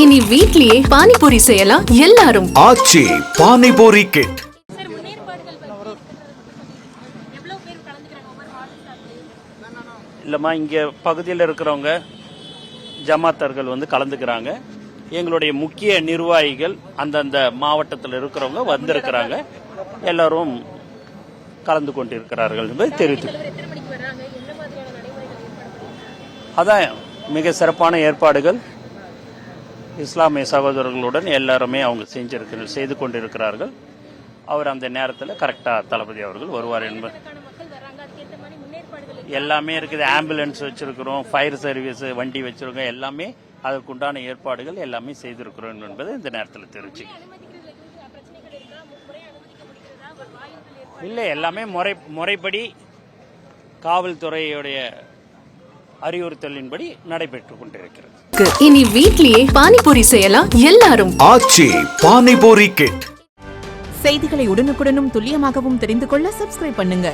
இனி வீட்லயே பானிபூரி செய்யலாம் எல்லாரும். ஆச்சி பானிபூரி கிட். இல்லைம்மா, இங்கே பகுதியில் இருக்கிறவங்க ஜமாத்தர்கள் வந்து கலந்துக்கிறாங்க. எங்களுடைய முக்கிய நிர்வாகிகள் அந்தந்த மாவட்டத்தில் இருக்கிறவங்க வந்திருக்கிறாங்க. எல்லாரும் கலந்து கொண்டிருக்கிறார்கள் என்பதை தெரிவித்து, அதான் மிக சிறப்பான ஏற்பாடுகள் இஸ்லாமிய சகோதரர்களுடன் எல்லாருமே அவங்க செய்து கொண்டிருக்கிறார்கள். அவர் அந்த நேரத்தில் கரெக்டாக தளபதி அவர்கள் வருவார் என்பது எல்லாமே இருக்குது. ஆம்புலன்ஸ் வச்சிருக்கிறோம், ஃபயர் சர்வீஸ் வண்டி வச்சிருக்கோம், எல்லாமே அதற்குண்டான ஏற்பாடுகள் எல்லாமே செய்திருக்கிறோம் என்பதை இந்த நேரத்தில் தெரிவிச்சு. இல்லை, எல்லாமே முறைப்படி காவல்துறையுடைய அறிவுறுத்தலின்படி நடைபெற்றுக் கொண்டிருக்கிறது. இனி வீட்லயே பானிபூரி செய்யலாம் எல்லாரும். ஆச்சி பானிபூரி கிட். செய்திகளை உடனுக்குடனும் துல்லியமாகவும் தெரிந்து கொள்ள சப்ஸ்கிரைப் பண்ணுங்க.